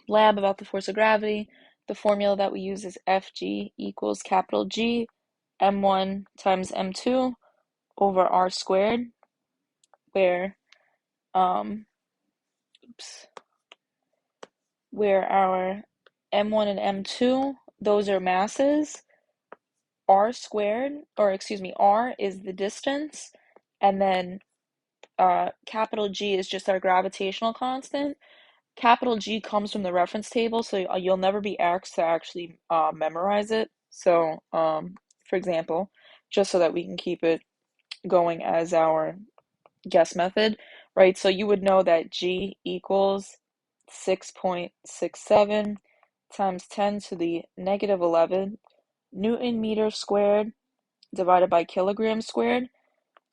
lab about the force of gravity, the formula that we use is Fg equals capital G m1 times m2 over r squared, where um, oops, where our m1 and m2, those are masses. R squared, or excuse me, r is the distance, and then capital G is just our gravitational constant. Capital G comes from the reference table, so you'll never be asked to actually memorize it. So, for example, just so that we can keep it going as our guess method, right? So you would know that G equals 6.67 times 10 to the negative 11 Newton meter squared divided by kilogram squared.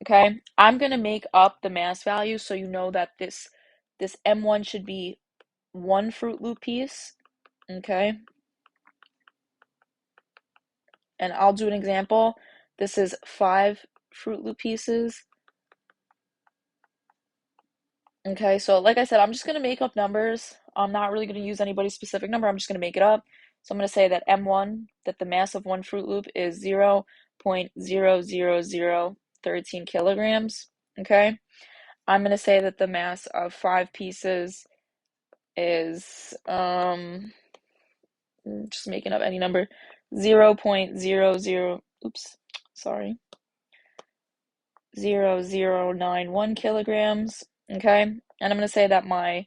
Okay, I'm gonna make up the mass value so you know that this M1 should be one Fruit Loop piece. Okay, and I'll do an example. This is 5 Fruit Loop pieces. Okay, so like I said, I'm just gonna make up numbers. I'm not really gonna use anybody's specific number. I'm just gonna make it up. So I'm gonna say that M1, that the mass of one Fruit Loop is 0.00013 kilograms. Okay, I'm gonna say that the mass of 5 pieces is just making up any number, 0.00, oops, sorry, 0.0091 kilograms. Okay, and I'm gonna say that my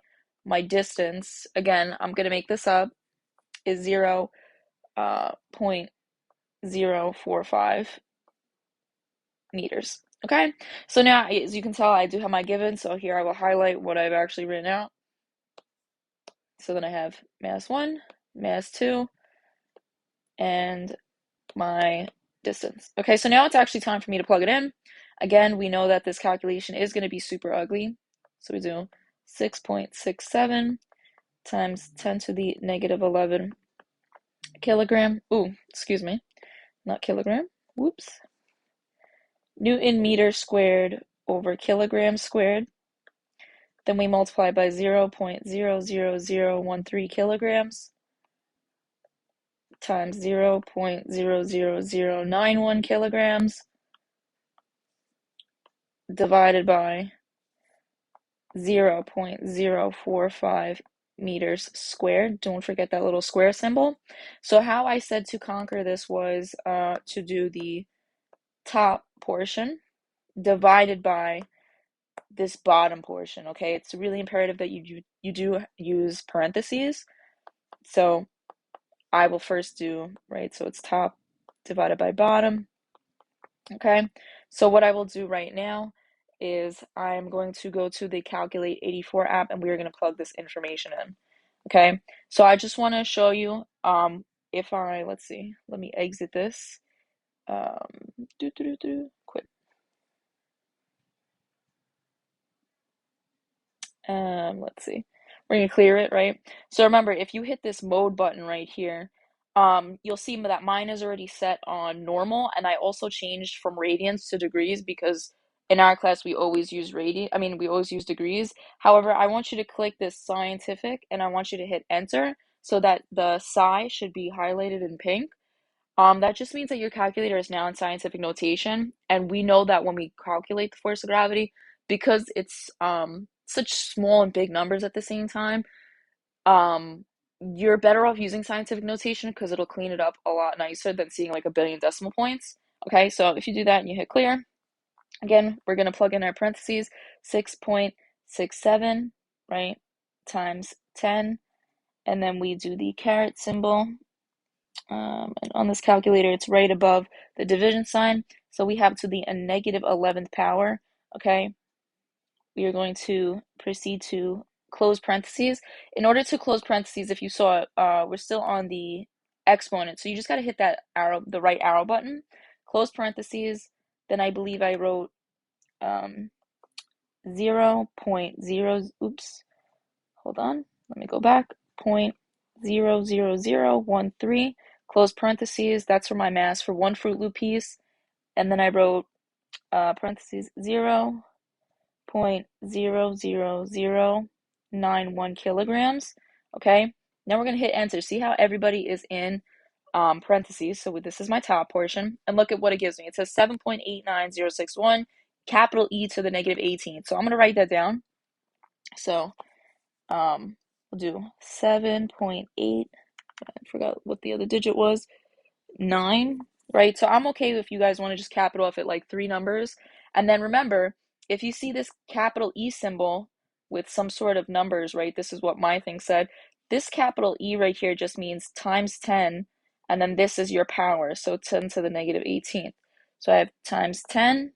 distance, again, I'm gonna make this up, is 0.045 meters. Okay, so now as you can tell, I do have my given, so here I will highlight what I've actually written out. So then I have mass 1, mass 2, and my distance. Okay, so now it's actually time for me to plug it in. Again, we know that this calculation is going to be super ugly. So we do 6.67 times 10 to the negative 11 kilogram. Ooh, excuse me, not kilogram. Whoops. Newton meter squared over kilogram squared. Then we multiply by 0.00013 kilograms times 0.00091 kilograms divided by 0.045 meters squared. Don't forget that little square symbol. So how I said to conquer this was to do the top portion divided by this bottom portion, okay? It's really imperative that you do use parentheses. So I will first do, right, so it's top divided by bottom, okay? So what I will do right now is I'm going to go to the Calculate 84 app and we're going to plug this information in, okay? So I just want to show you, if I, let's see, let me exit this, quit. Let's see. We're gonna clear it, right? So remember, if you hit this mode button right here, you'll see that mine is already set on normal, and I also changed from radians to degrees because in our class we always use we always use degrees. However, I want you to click this scientific, and I want you to hit enter so that the psi should be highlighted in pink. That just means that your calculator is now in scientific notation, and we know that when we calculate the force of gravity, because it's such small and big numbers at the same time, um, you're better off using scientific notation because it'll clean it up a lot nicer than seeing like a billion decimal points. Okay, so if you do that and you hit clear, again, we're gonna plug in our parentheses, 6.67, right, times 10, and then we do the caret symbol. And on this calculator, it's right above the division sign. So we have to the negative 11th power, okay? We are going to proceed to close parentheses. In order to close parentheses, if you saw it, we're still on the exponent. So you just got to hit that arrow, the right arrow button, close parentheses. Then I believe I wrote 0.0, oops, hold on, let me go back, 0.00013, close parentheses, that's for my mass for one Fruit Loop piece, and then I wrote parentheses 0.00091 kilograms. okay? Now we're going to hit enter. See how everybody is in parentheses. So this is my top portion. And look at what it gives me. It says 7.89061, capital E to the negative 18. So I'm going to write that down. So we'll do 7.8, I forgot what the other digit was, 9, right? So I'm okay if you guys want to just cap it off at like 3 numbers. And then remember, if you see this capital E symbol with some sort of numbers, right? This is what my thing said. This capital E right here just means times 10, and then this is your power, so 10 to the negative 18th. So I have times 10, I'm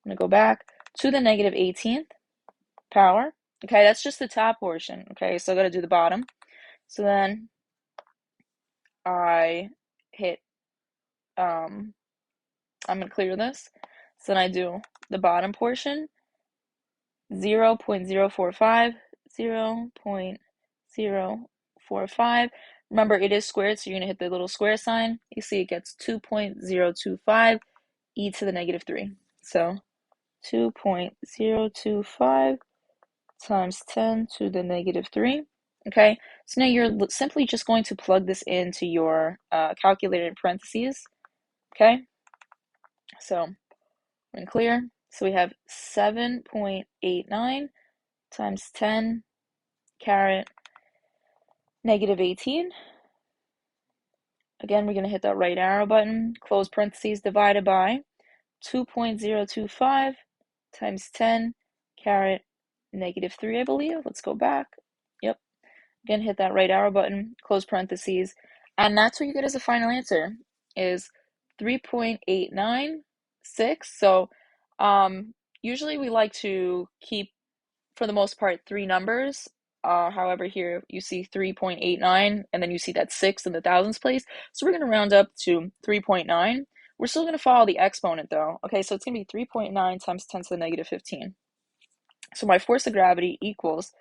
going to go back to the negative 18th power. Okay, that's just the top portion. Okay, so I got to do the bottom. So then I hit, I'm going to clear this. So then I do the bottom portion, 0.045, 0.045. Remember, it is squared, so you're going to hit the little square sign. You see it gets 2.025 e to the negative 3. So 2.025 times 10 to the negative 3. Okay, so now you're simply just going to plug this into your calculator in parentheses. Okay, so we're going to clear. So we have 7.89 times 10 caret negative 18. Again, we're going to hit that right arrow button, close parentheses, divided by 2.025 times 10 caret negative 3, I believe. Let's go back. Yep. Again, hit that right arrow button, close parentheses, and that's what you get as a final answer, is 3.896. So usually we like to keep, for the most part, 3 numbers. However, here you see 3.89, and then you see that 6 in the thousands place. So we're going to round up to 3.9. We're still going to follow the exponent, though. Okay, so it's going to be 3.9 times 10 to the negative 15. So my force of gravity equals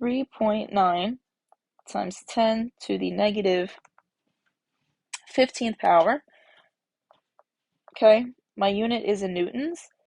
3.9 times 10 to the negative 15th power. Okay, my unit is in newtons.